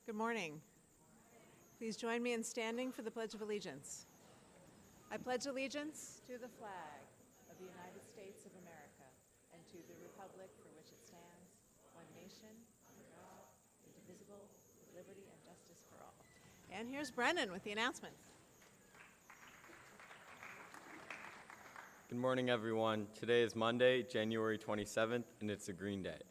Good morning. Please join me in standing for the Pledge of Allegiance. I pledge allegiance to the flag of the United States of America and to the republic for which it stands, one nation, under God, indivisible, with liberty and justice for all. And here's Brennan with the announcements. Good morning, everyone. Today is Monday, January 27th, and it's a Green Day.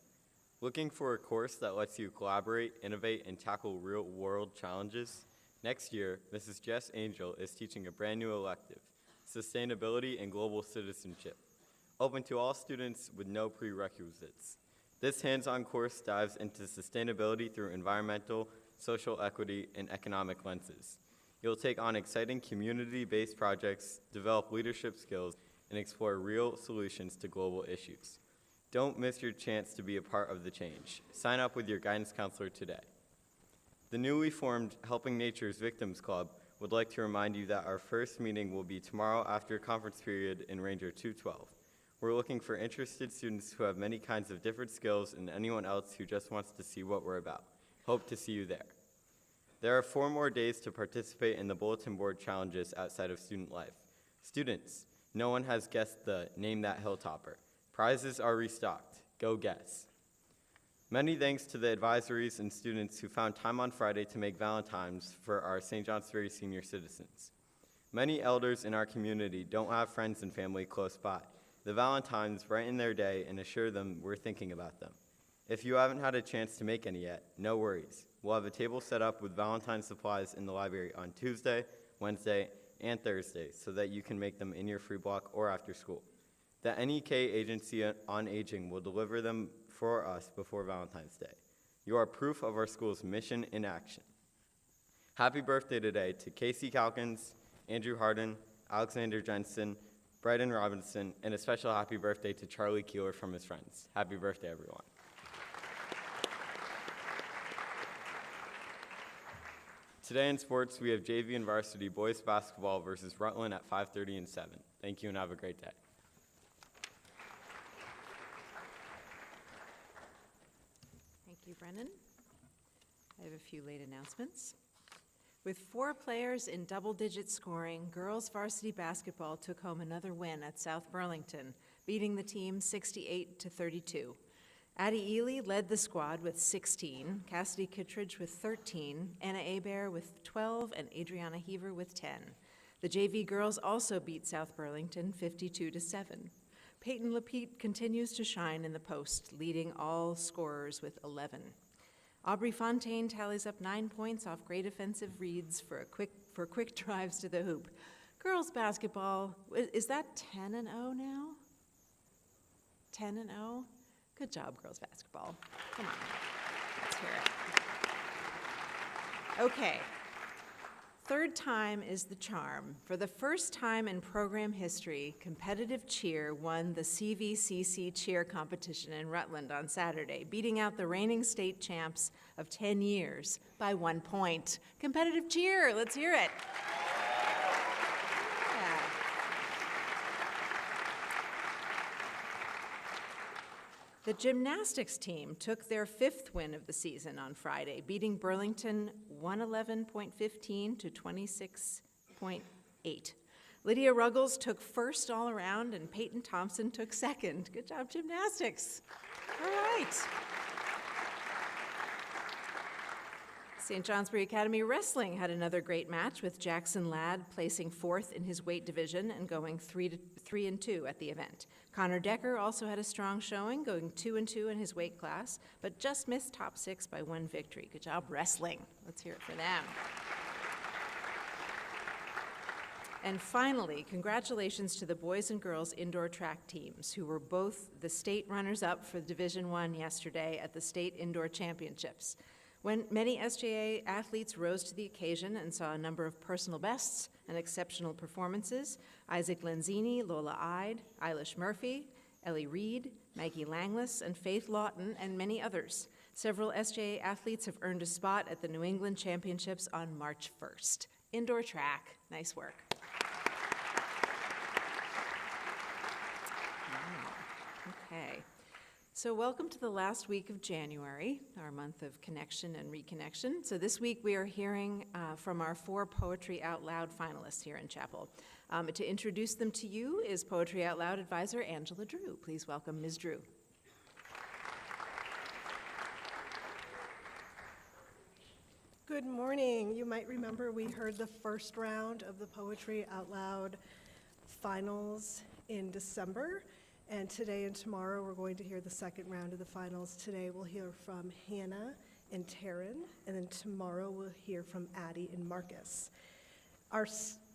Looking for a course that lets you collaborate, innovate, and tackle real-world challenges? Next year, Mrs. Jess Angel is teaching a brand new elective, Sustainability and Global Citizenship, open to all students with no prerequisites. This hands-on course dives into sustainability through environmental, social equity, and economic lenses. You'll take on exciting community-based projects, develop leadership skills, and explore real solutions to global issues. Don't miss your chance to be a part of the change. Sign up with your guidance counselor today. The newly formed Helping Nature's Victims Club would like to remind you that our first meeting will be tomorrow after conference period in Ranger 212. We're looking for interested students who have many kinds of different skills and anyone else who just wants to see what we're about. Hope to see you there. There are 4 more days to participate in the bulletin board challenges outside of student life. Students, no one has guessed the Name That Hilltopper. Prizes are restocked. Go guess. Many thanks to the advisories and students who found time on Friday to make Valentines for our St. Johnsbury senior citizens. Many elders in our community don't have friends and family close by. The Valentines brighten their day and assure them we're thinking about them. If you haven't had a chance to make any yet, no worries. We'll have a table set up with Valentine supplies in the library on Tuesday, Wednesday, and Thursday so that you can make them in your free block or after school. The NEK Agency on Aging will deliver them for us before Valentine's Day. You are proof of our school's mission in action. Happy birthday today to Casey Calkins, Andrew Harden, Alexander Jensen, Bryden Robinson, and a special happy birthday to Charlie Keeler from his friends. Happy birthday, everyone. Today in sports, we have JV and varsity boys basketball versus Rutland at 5:30 and 7. Thank you and have a great day. Thank you, Brennan. I have a few late announcements. With 4 players in double-digit scoring, girls varsity basketball took home another win at South Burlington, beating the team 68-32. Addie Ely led the squad with 16, Cassidy Kittredge with 13, Anna Hebert with 12, and Adriana Heaver with 10. The JV girls also beat South Burlington 52-7. Peyton Lapitte continues to shine in the post, leading all scorers with 11. Aubrey Fontaine tallies up 9 points off great offensive reads for quick drives to the hoop. Girls basketball, is that 10-0 now? 10-0? Good job, girls basketball. Come on, let's hear it. Okay, 3rd time is the charm. For the first time in program history, competitive cheer won the CVCC cheer competition in Rutland on Saturday, beating out the reigning state champs of 10 years by 1 point. Competitive cheer, let's hear it. Yeah. The gymnastics team took their 5th win of the season on Friday, beating Burlington 111.15 to 26.8. Lydia Ruggles took 1st all around and Peyton Thompson took 2nd. Good job, gymnastics. All right. St. Johnsbury Academy Wrestling had another great match with Jackson Ladd placing 4th in his weight division and going 3-2 at the event. Connor Decker also had a strong showing, going 2-2 in his weight class, but just missed top 6 by 1 victory. Good job, wrestling. Let's hear it for them. And finally, congratulations to the boys and girls indoor track teams, who were both the state runners-up for Division I yesterday at the State Indoor Championships. When many SJA athletes rose to the occasion and saw a number of personal bests and exceptional performances, Isaac Lenzini, Lola Ide, Eilish Murphy, Ellie Reed, Maggie Langless, and Faith Lawton, and many others. Several SJA athletes have earned a spot at the New England Championships on March 1st. Indoor track, nice work. Okay. So welcome to the last week of January, our month of connection and reconnection. So this week we are hearing from our 4 Poetry Out Loud finalists here in Chapel. To introduce them to you is Poetry Out Loud advisor Angela Drew. Please welcome Ms. Drew. Good morning. You might remember we heard the first round of the Poetry Out Loud finals in December, and today and tomorrow we're going to hear the second round of the finals. Today we'll hear from Hannah and Taryn, and then tomorrow we'll hear from Addie and Marcus. Our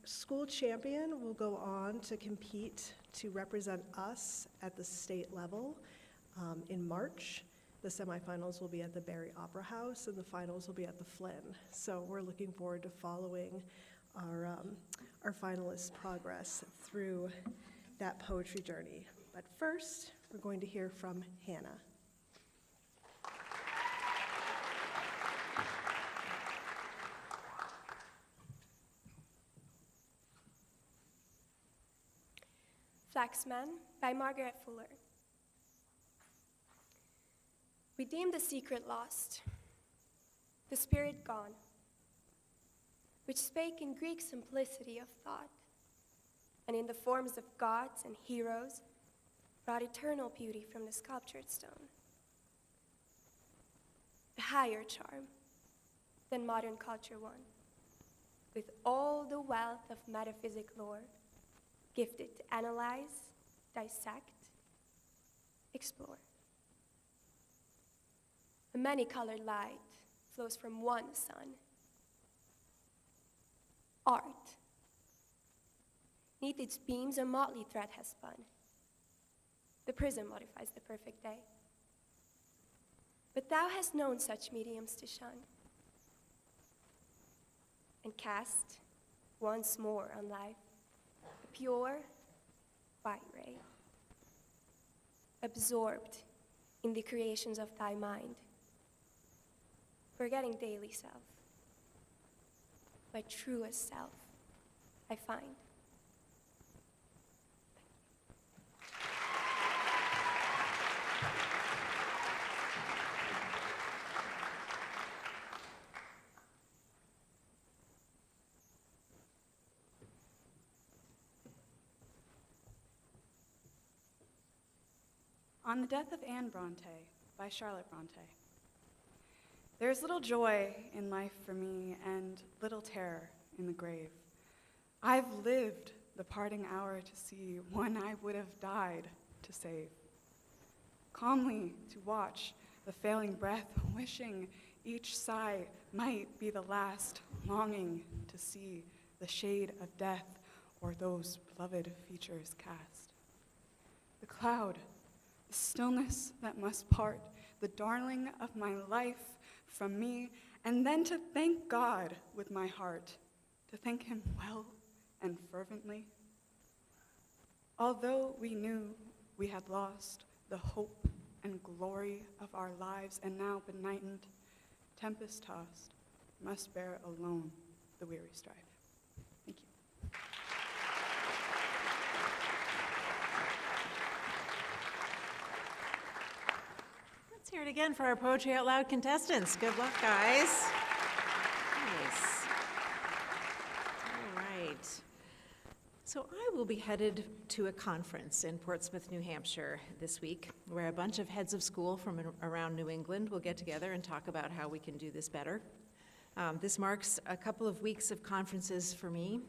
school champion will go on to compete to represent us at the state level in March. The semifinals will be at the Barry Opera House, and the finals will be at the Flynn. So we're looking forward to following our finalists' progress through that poetry journey. But first, we're going to hear from Hannah. Flaxman by Margaret Fuller. We deem the secret lost, the spirit gone, which spake in Greek simplicity of thought, and in the forms of gods and heroes brought eternal beauty from the sculptured stone. A higher charm than modern culture won, with all the wealth of metaphysic lore, gifted to analyze, dissect, explore. A many-colored light flows from one sun. Art. Neath its beams a motley thread has spun. The prism modifies the perfect day. But thou hast known such mediums to shun, and cast once more on life a pure, white ray, absorbed in the creations of thy mind, forgetting daily self, my truest self I find. On the Death of Anne Bronte by Charlotte Bronte. There is little joy in life for me and little terror in the grave. I've lived the parting hour to see one I would have died to save. Calmly to watch the failing breath, wishing each sigh might be the last, longing to see the shade of death or those beloved features cast. The cloud, the stillness that must part, the darling of my life from me, and then to thank God with my heart, to thank him well and fervently. Although we knew we had lost the hope and glory of our lives, and now benighted, tempest-tossed, must bear alone the weary strife. Thank you. Let's hear it again for our Poetry Out Loud contestants. Good luck, guys. Nice. All right. So I will be headed to a conference in Portsmouth, New Hampshire this week, where a bunch of heads of school from around New England will get together and talk about how we can do this better. This marks a couple of weeks of conferences for me,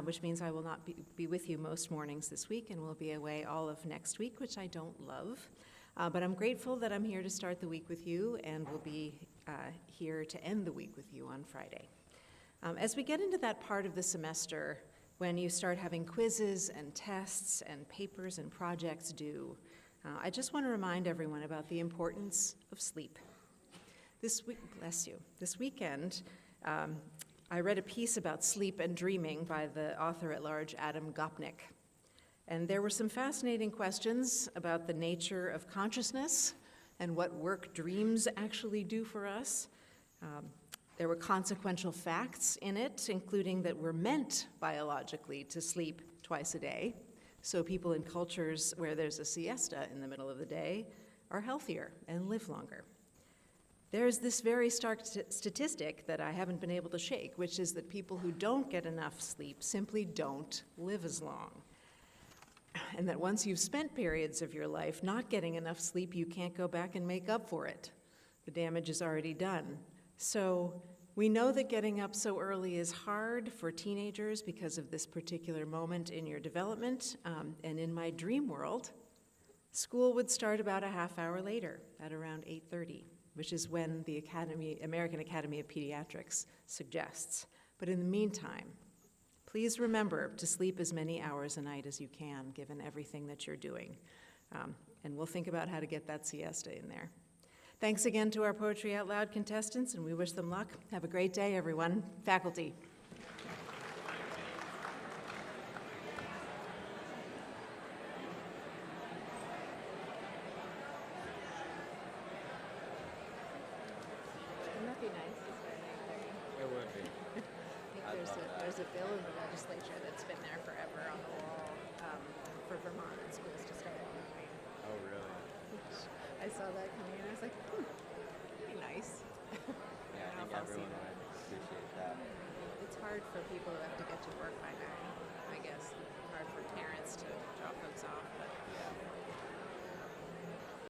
which means I will not be with you most mornings this week and will be away all of next week, which I don't love. But I'm grateful that I'm here to start the week with you and will be here to end the week with you on Friday. As we get into that part of the semester when you start having quizzes and tests and papers and projects due, I just want to remind everyone about the importance of sleep. This week, bless you, this weekend, I read a piece about sleep and dreaming by the author-at-large Adam Gopnik. And there were some fascinating questions about the nature of consciousness and what work dreams actually do for us. There were consequential facts in it, including that we're meant biologically to sleep twice a day. So people in cultures where there's a siesta in the middle of the day are healthier and live longer. There's this very stark statistic that I haven't been able to shake, which is that people who don't get enough sleep simply don't live as long. And that once you've spent periods of your life not getting enough sleep, you can't go back and make up for it. The damage is already done. So we know that getting up so early is hard for teenagers because of this particular moment in your development. And in my dream world, school would start about a half hour later, at around 8:30, which is when the American Academy of Pediatrics suggests. But in the meantime, please remember to sleep as many hours a night as you can, given everything that you're doing. And we'll think about how to get that siesta in there. Thanks again to our Poetry Out Loud contestants, and we wish them luck. Have a great day, everyone. Faculty. Wouldn't that be nice to start at 8:30? It would be. I think there's a bill in the legislature that's been there forever on the wall for Vermont and schools to start at 9. Oh, really? I saw that coming in, I was like, pretty nice. Yeah, I think everyone would appreciate that. It's hard for people who have to get to work by 9.